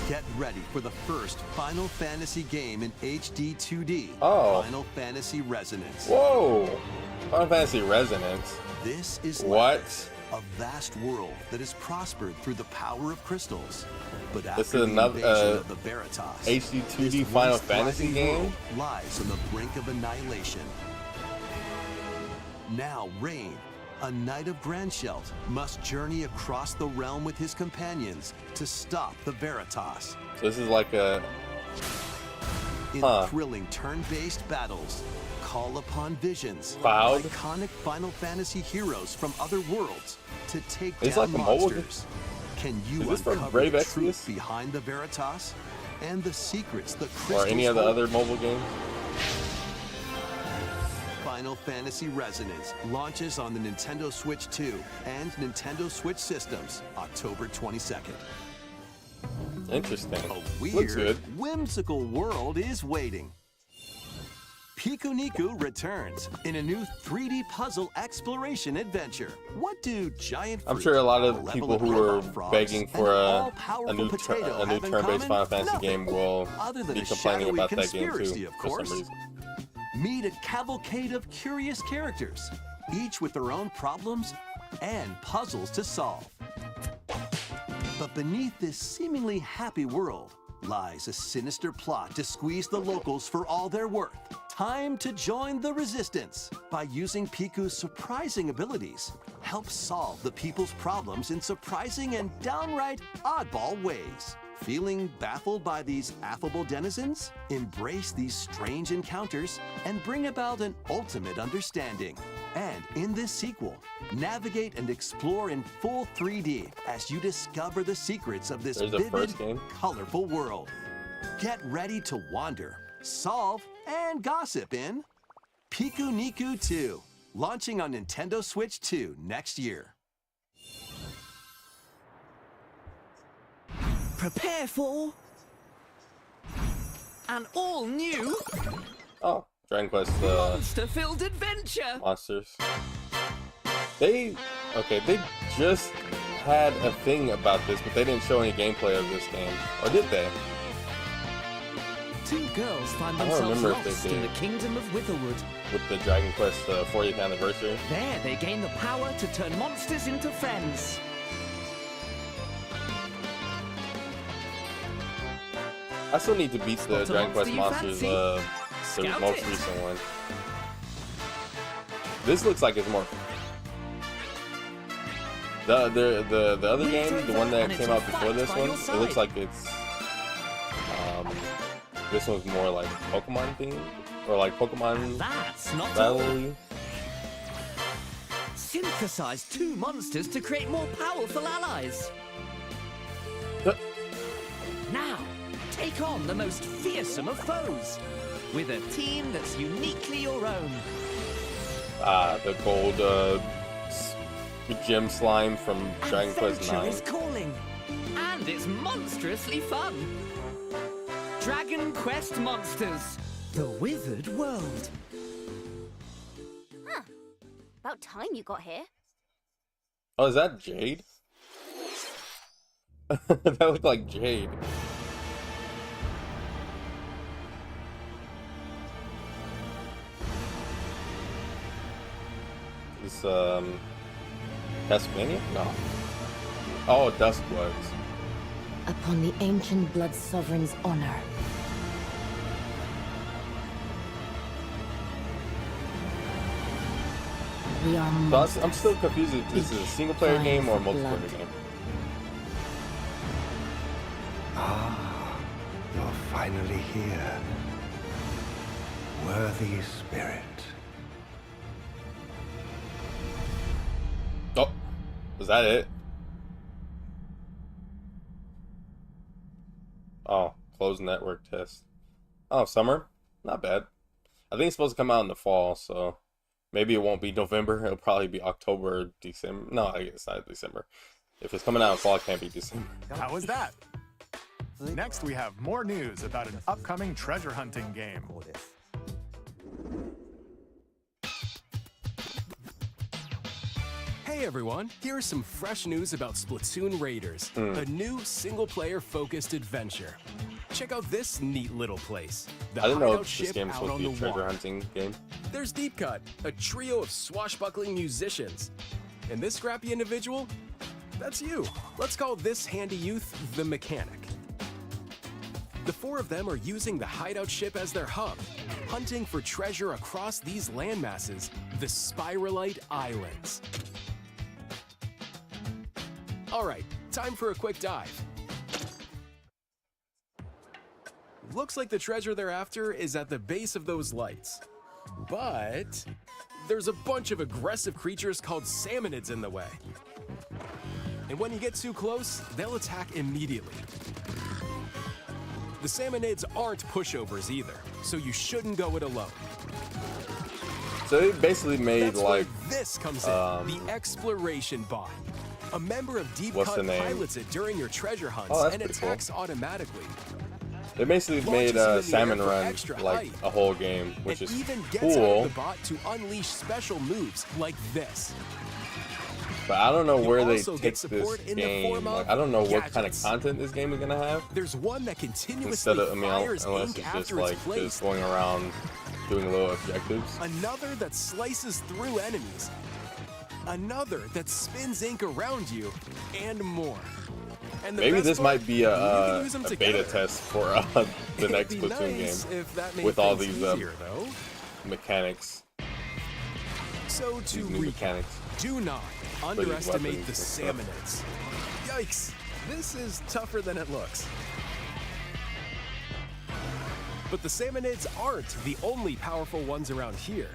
Get ready for the first Final Fantasy game in HD 2D. Oh. Final Fantasy Resonance. Whoa! Final Fantasy Resonance. This is what? A vast world that has prospered through the power of crystals. But This after is the another invasion of the Veritas, HD 2D this Final once Fantasy thriving game. world lies on the brink of annihilation. Now Rain, a knight of Grandshelt, must journey across the realm with his companions to stop the Veritas. So this is like a In thrilling turn-based battles, call upon visions, Cloud? iconic Final Fantasy heroes from other worlds to take It's down like a mobile monsters. Can you Is this from uncover Brave the Exvius? truth behind the Veritas and the secrets the or crystals any of the hold? other mobile games. Final Fantasy Resonance launches on the Nintendo Switch 2 and Nintendo Switch systems October 22nd. Interesting. A Looks weird, good. whimsical world is waiting. Pikuniku returns in a new 3D puzzle exploration adventure. What do giant I'm fruit, sure a lot of malevolent people who are robot frogs, begging for and an a all-powerful new potato have in turn-based common? Final Fantasy Nothing. game will Other than be a complaining shadowy about that game conspiracy, too of for course. some reason. Meet a cavalcade of curious characters, each with their own problems and puzzles to solve. But beneath this seemingly happy world lies a sinister plot to squeeze the locals for all they're worth. Time to join the resistance. By using Piku's surprising abilities, help solve the people's problems in surprising and downright oddball ways. Feeling baffled by these affable denizens? Embrace these strange encounters and bring about an ultimate understanding. And in this sequel, navigate and explore in full 3D as you discover the secrets of this vivid, colorful world. Get ready to wander, solve, and gossip in Piku Niku 2, launching on Nintendo Switch 2 next year. Prepare for an all-new Dragon Quest monster-filled adventure. Monsters. They just had a thing about this, but they didn't show any gameplay of this game, or did they? Two girls find I don't themselves remember if lost they in did. the kingdom of Witherwood. With the Dragon Quest 40th anniversary. There, they gain the power to turn monsters into friends. I still need to beat the Spot a Dragon Quest monster you Monsters, fancy? the Scout most it. recent one. This looks like it's more. The other game, the one that came out before this one, it looks like it's this one's more like Pokemon themed, or like Pokemon That's not battle-y. Synthesize two monsters to create more powerful allies. Now, take on the most fearsome of foes with a team that's uniquely your own. The gold gem slime from Dragon Quest Adventure 9. is calling, and it's monstrously fun. Dragon Quest Monsters, the Withered World. Huh. About time you got here. Oh, is that Jade? That looked like Jade. This Castlevania? No. Oh, Duskbloods. Upon the ancient blood sovereign's honor. We are So I'm still confused if this is a single player game or a multiplayer game. Ah, you're finally here. Worthy spirit. Oh, was that it? Oh, closed network test. Oh, summer? Not bad. I think it's supposed to come out in the fall, so maybe it won't be November. It'll probably be October or December. No, I guess not December. If it's coming out in fall, it can't be December. How was that? Next, we have more news about an upcoming treasure hunting game. Hey everyone, here is some fresh news about Splatoon Raiders, a new single-player focused adventure. Check out this neat little place. The I didn't know hideout this ship game was out supposed on to be the a treasure water. hunting game. There's Deep Cut, a trio of swashbuckling musicians. And this scrappy individual? That's you. Let's call this handy youth the mechanic. The four of them are using the hideout ship as their hub, hunting for treasure across these landmasses, the Spiralite Islands. All right, time for a quick dive. Looks like the treasure they're after is at the base of those lights. But there's a bunch of aggressive creatures called salmonids in the way. And when you get too close, they'll attack immediately. The salmonids aren't pushovers either, so you shouldn't go it alone. So they basically made That's like where this comes in, the exploration bot. A member of Deep What's the Cut name? pilots it during your treasure hunts Oh, that's and pretty cool. attacks automatically. they basically made Launches you in the Salmon air for Run extra like height. a whole game, which It is even gets out of cool. the bot to unleash special moves like this. But I don't know You where they also get take support this in the game. form of Like, I don't know what kind of gadgets. content this game is gonna have. There's one that continuously Instead of, fires unless ink it's just after like it's placed. just going around doing little objectives. Another that slices through enemies. Another that spins ink around you, and more. And the Maybe best this part, might be you can use a them beta together. test for the It'd next be Splatoon nice game if that made with all things these easier, though. mechanics. So to These new recap, mechanics. do not these underestimate the weapons and salmonids. Yikes, this is tougher than it looks. But the salmonids aren't the only powerful ones around here.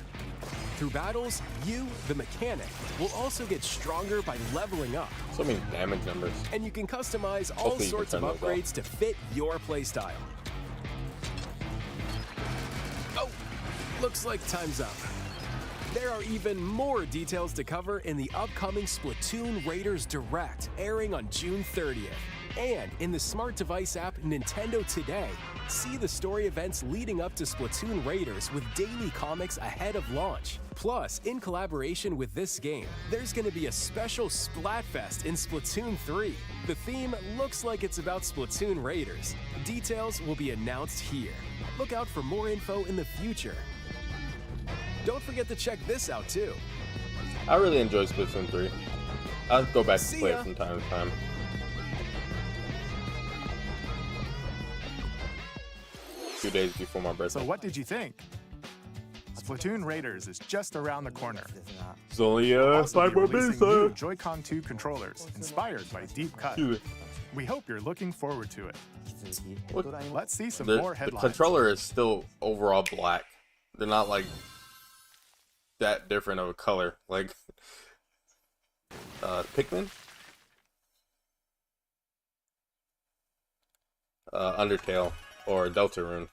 Through battles, you, the mechanic, will also get stronger by leveling up. So many damage numbers. And you can customize all Hopefully you can sorts of turn those off. upgrades to fit your playstyle. Oh, looks like time's up. There are even more details to cover in the upcoming Splatoon Raiders Direct, airing on June 30th. And in the smart device app Nintendo Today, see the story events leading up to Splatoon Raiders with daily comics ahead of launch. Plus, in collaboration with this game, there's going to be a special Splatfest in Splatoon 3. The theme looks like it's about Splatoon Raiders. Details will be announced here. Look out for more info in the future. Don't forget to check this out too. I really enjoy Splatoon 3. I'll go back to See play ya. it from time to time. A few days before my birthday. So what did you think? Splatoon Raiders is just around the corner. It's only We'll also be 5 more releasing minutes. new Joy-Con 2 controllers inspired by Deep Cut. Dude. We hope you're looking forward to it. Let's see some The more headlines. controller is still overall black. They're not like that different of a color. Like Pikmin, Undertale, or Deltarune.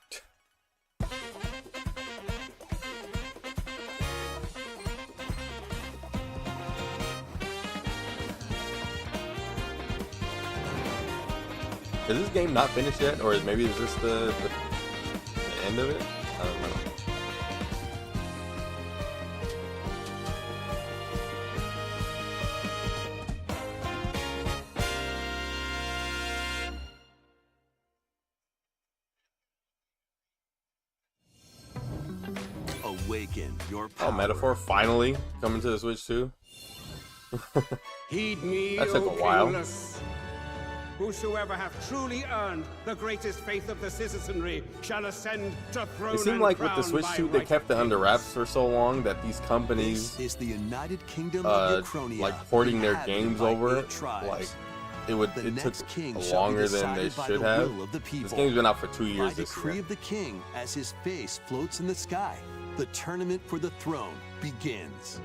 Is this game not finished yet, or maybe is this the end of it? I don't know. Awaken your power. Oh, Metaphor finally coming to the Switch too. Heed me, That took O a while. kingless. Whosoever hath truly earned the greatest faith of the citizenry shall ascend to throne It seemed and like with the crown Switch by 2, they right kept it of under kings. wraps for so long that these companies, This is the United Kingdom of Uchronia, like porting their inhabited games by over, 8 tribes. like The it took next king shall be longer than they decided by should the have. will of the This people. game's been out for 2 years By this decree year. of the king, as his face floats in the sky, the tournament for the throne begins.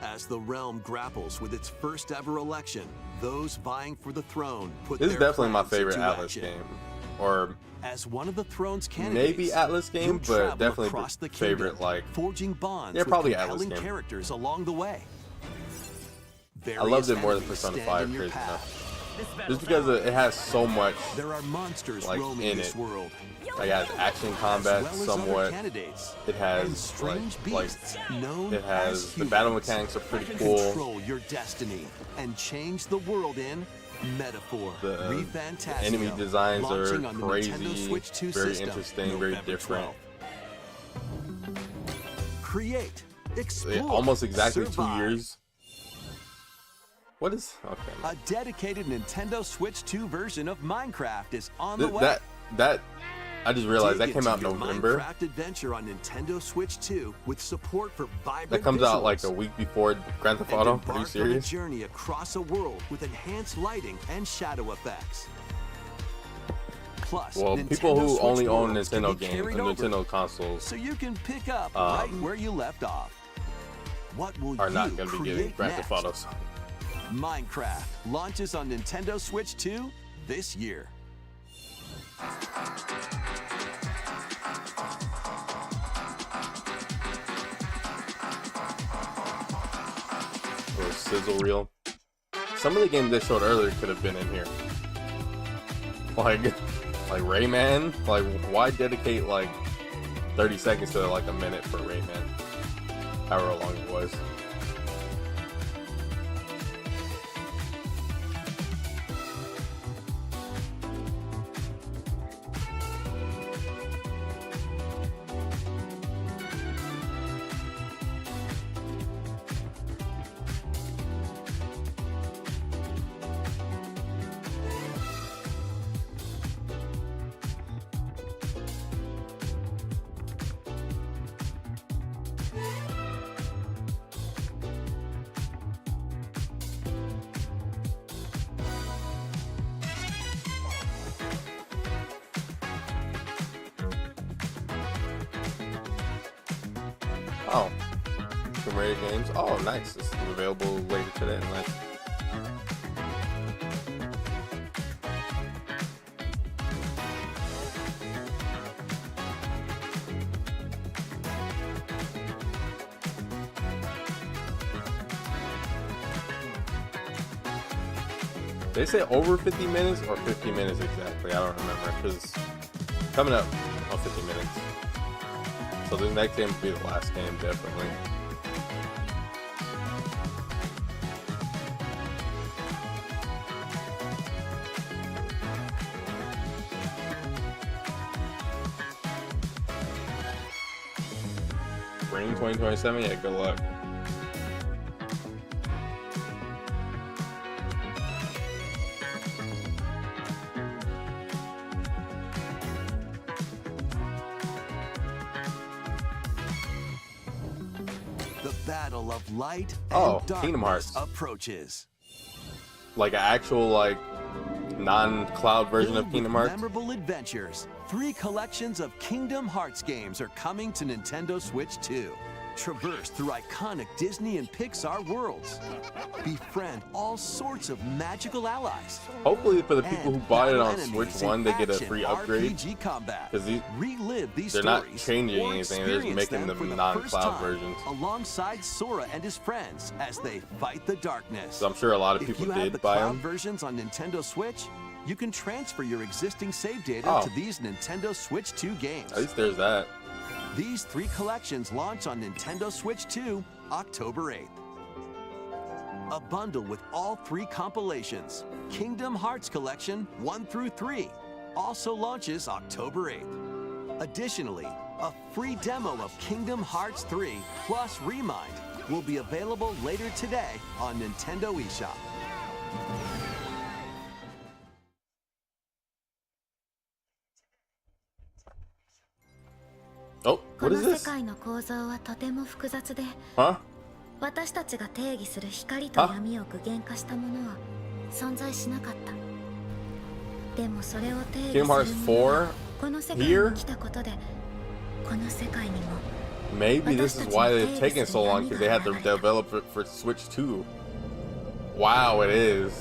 As the realm grapples with its first ever election, those vying for the throne put This is their definitely my plans favorite into Atlas action. game, or As one of the throne's candidates, maybe Atlas game, you'll but travel definitely across the favorite kingdom, like. forging bonds Yeah, with probably Atlas compelling game. characters along the way. I loved it more than Various Persona enemies 5, stand in your crazy path. enough. Just because it has so much There are monsters like roaming in this it. world. Like it has action combat As well as somewhat. other candidates. It has And strange like beasts known it has as the battle humans. mechanics are pretty cool. Control your destiny and change the world in Metaphor. The Refantasio, enemy designs are launching on the crazy, Nintendo Switch 2 very system, interesting, very November different. 12th. Create, explore, Almost exactly survive. 2 years. What is okay? A dedicated Nintendo Switch 2 version of Minecraft is on the way. That I just realized that Dig came out in into your November. Minecraft adventure on Nintendo Switch 2 with support for vibrant That comes out like visuals. a week before Grand Theft And Auto. Are embark you on a serious? journey across a world with enhanced lighting and shadow effects. Plus, Well, Nintendo people who Switch only own worlds can Nintendo be games carried and over, Nintendo consoles so you can pick up right where you left off. What will are you not going to be getting create Grand Theft next? Autos. Minecraft launches on Nintendo Switch 2 this year. Or sizzle reel. Some of the games they showed earlier could have been in here. Like Rayman. Like, why dedicate like 30 seconds to like a minute for Rayman? However long it was. Oh. Tomb Raider games. Oh, nice. It's available later today. Nice. They say over 50 minutes or 50 minutes exactly. I don't remember because coming up on 50 minutes. So the next game will be the last game, definitely. Spring 2027, yeah, good luck. The battle of light Oh, and Kingdom darkness Hearts. approaches. Like an actual, like, non-cloud version of Filled Kingdom with Hearts. memorable adventures. 3 collections of Kingdom Hearts games are coming to Nintendo Switch 2. Traverse through iconic Disney and Pixar worlds. Befriend all sorts of magical allies. Hopefully for the people who bought it on battle Switch enemies in 1, they get a action free upgrade. RPG combat. Because Relive these they're not stories changing or anything, they're just experience making them for them the first non-cloud time versions. alongside Sora and his friends as they fight the darkness. So I'm sure a lot of If people you have did the buy cloud them. versions on Nintendo Switch, you can transfer your existing save data Oh. to these Nintendo Switch 2 games. At least there's that. These 3 collections launch on Nintendo Switch 2 October 8th. A bundle with all 3 compilations, Kingdom Hearts Collection 1 through 3, also launches October 8th. Additionally, a free demo of Kingdom Hearts 3 plus Remind will be available later today on Nintendo eShop. Oh, こ what の is 世 this? 界の構造はとても複雑で、 Huh? 私たちが定義する光と闇を具現化したものは存在しなかった。でもそれを定義する Kingdom も Hearts のは 4この世界に here? 来たことで、この世界にも Maybe this is why they've taken so long, because they had to develop it for Switch 2. Wow, it is.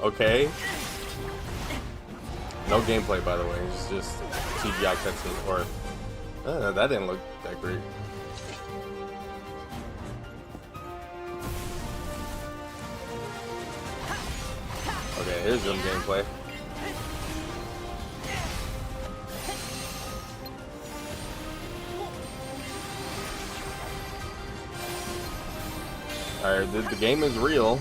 Okay. No gameplay, by the way. It's just CGI cutscene. Or that didn't look that great. Okay, here's some gameplay. Alright, the game is real.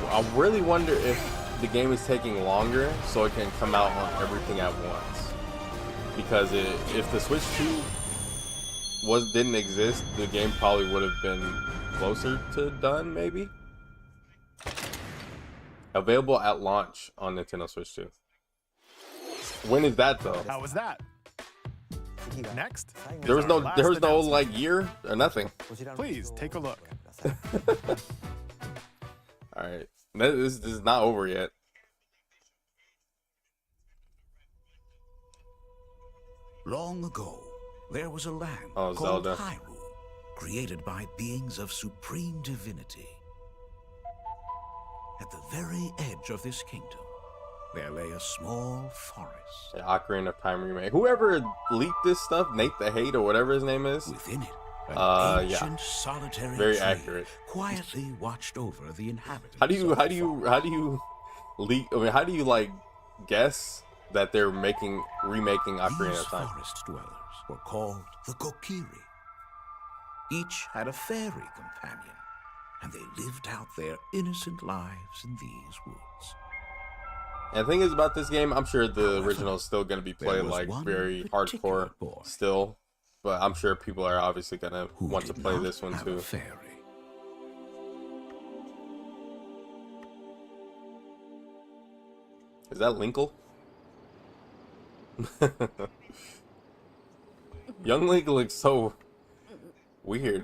I really wonder if the game is taking longer so it can come out on everything at once. Because if the Switch 2 didn't exist, the game probably would have been closer to done, maybe? Available at launch on Nintendo Switch 2. When is that though? How was that? Next, There was no announcement. like year or nothing. Please take a look. All right, this is not over yet. Long ago, there was a land called Zelda. Hyrule, created by beings of supreme divinity. At the very edge of this kingdom, there lay a small forest. The Ocarina of Time remake. Whoever leaked this stuff, Nate the Hate or whatever his name is. Within it, yeah, ancient solitary very tree accurate. quietly watched over the inhabitants. How do you leak? I mean, how do you like guess that they're remaking Ocarina These of Time? forest dwellers were called the Kokiri. Each had a fairy companion, and they lived out their innocent lives in these woods. And the thing is about this game, I'm sure the original is still going to be there played was like one very particular hardcore boy still, but I'm sure people are obviously going to want to did play not this one have too. a fairy. Is that Linkle? Young Link looks so weird.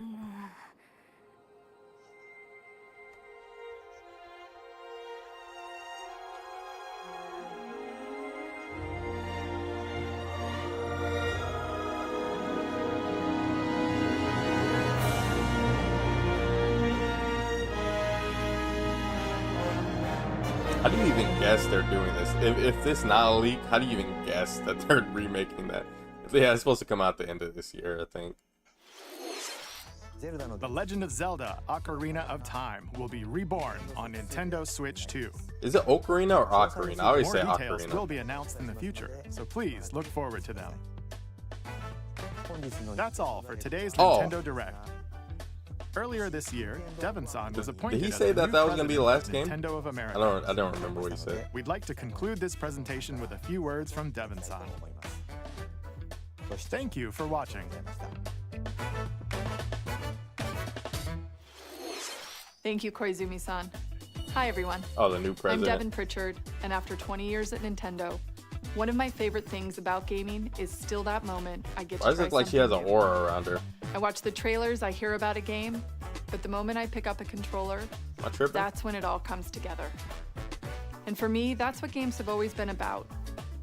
do you even guess they're doing this? If this not a leak, how do you even guess that they're remaking that? Yeah, it's supposed to come out the end of this year, I think. The Legend of Zelda: Ocarina of Time will be reborn on Nintendo Switch 2. Is it Ocarina or Ocarina? I always say More details Ocarina. will be announced in the future, so please look forward to them. That's all for today's Nintendo Direct. Earlier this year, Devon-san was appointed. Did he as say the that new that was gonna be the last president game? of Nintendo of America. I don't remember what he said. We'd like to conclude this presentation with a few words from Devon-san. Thank you for watching. Thank you, Koizumi-san. Hi, everyone. Oh, the new president. I'm Devin Pritchard, and after 20 years at Nintendo, one of my favorite things about gaming is still that moment I get to Why does it try look like she has an something new. aura around her? I watch the trailers, I hear about a game, but the moment I pick up a controller, Am I tripping? that's when it all comes together. And for me, that's what games have always been about.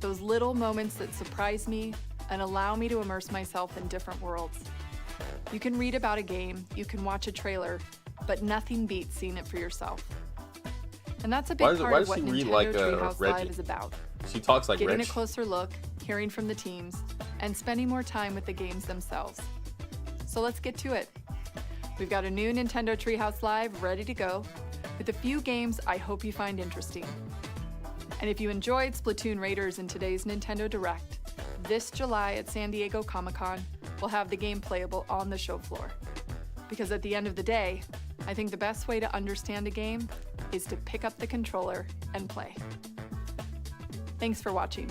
Those little moments that surprise me and allow me to immerse myself in different worlds. You can read about a game, you can watch a trailer, but nothing beats seeing it for yourself. And that's a big part of what Nintendo Treehouse Live is about. She talks like Getting Rich. a closer look, hearing from the teams, and spending more time with the games themselves. So let's get to it. We've got a new Nintendo Treehouse Live ready to go, with a few games I hope you find interesting. And if you enjoyed Splatoon Raiders in today's Nintendo Direct, this July at San Diego Comic-Con, we'll have the game playable on the show floor. Because at the end of the day, I think the best way to understand a game is to pick up the controller and play. Thanks for watching.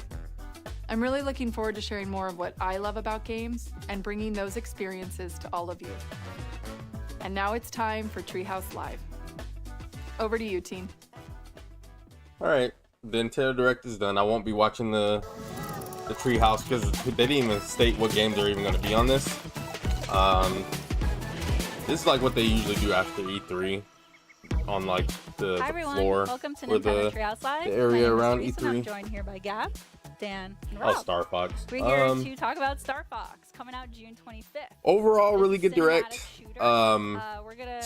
I'm really looking forward to sharing more of what I love about games and bringing those experiences to all of you. And now it's time for Treehouse Live. Over to you, team. Alright, the Nintendo Direct is done. I won't be watching the Treehouse because they didn't even state what games are even going to be on this. This is like what they usually do after E3 on like the floor. Welcome to or Nintendo the, Treehouse Live. the area My around name is Reese, and I'm E3. joined here by Gab, Dan, and Oh, Rob. Star Fox. We're here to talk about Star Fox, coming out June 25th. Overall, really good Cinematic direct. shooter. We're gonna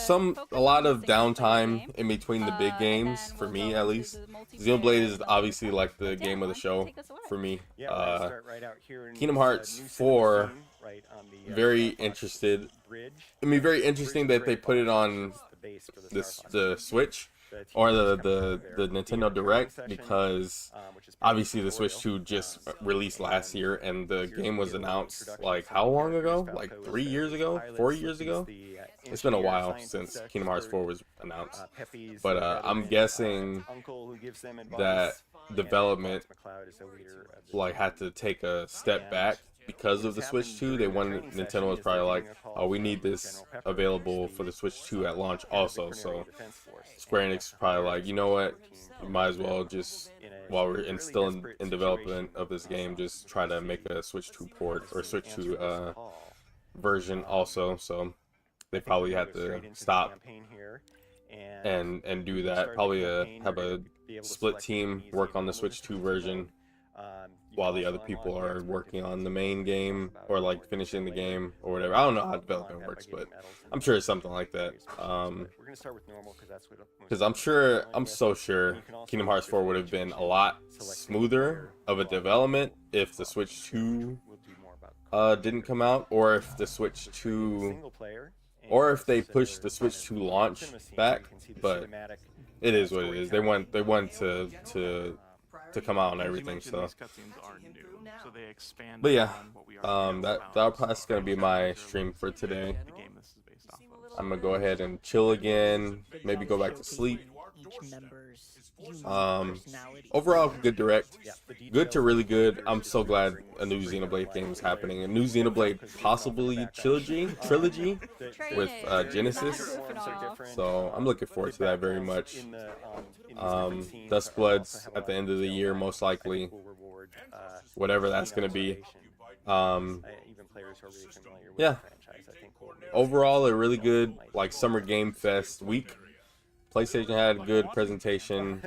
A lot of downtime in between the big games for me at least. Xenoblade is obviously like the game of the show for me. Kingdom Hearts 4, very interested. I mean, very interesting that they put it on the Switch or the Nintendo Direct, because obviously the Switch 2 just released last year and the game was announced like how long ago? Like 3 years ago? 4 years ago? It's been a while since Kingdom Hearts 4 was announced. But I'm guessing that development like had to take a step back because of the Switch 2. Nintendo was probably like, oh, we need this available for the Switch 2 at launch also. So Square Enix is probably like, you know what, we might as well just, while we're still in development of this game, just try to make a Switch 2 port or Switch 2 version also. So they probably had to stop and do that. Probably have a split team work on the Switch 2 version while the other people are working on the main game or like finishing the game or whatever. I don't know how development works, but I'm sure it's something like that. Because I'm so sure Kingdom Hearts 4 would have been a lot smoother of a development if the Switch 2 didn't come out, or if the Switch 2, or if they pushed the Switch 2 launch back. But it is what it is. They want to come out and everything. So, but yeah, that's gonna be my stream for today. I'm gonna go ahead and chill again, maybe go back to sleep. Overall, good direct, good to really good. I'm so glad a new Xenoblade game is happening. A new Xenoblade possibly trilogy with Genesis. So I'm looking forward to that very much. Duskbloods at the end of the year, most likely, whatever that's gonna be. Yeah. Overall, a really good like Summer Game Fest week. PlayStation had a good presentation.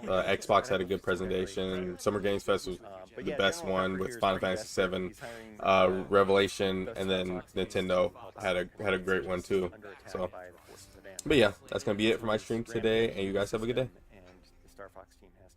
Xbox had a good presentation. Summer Games Fest was the best one with Final Fantasy VII, Revelation, and then Nintendo had a great one too. So But yeah, that's gonna be it for my stream today, and you guys have a good day. And the Star Fox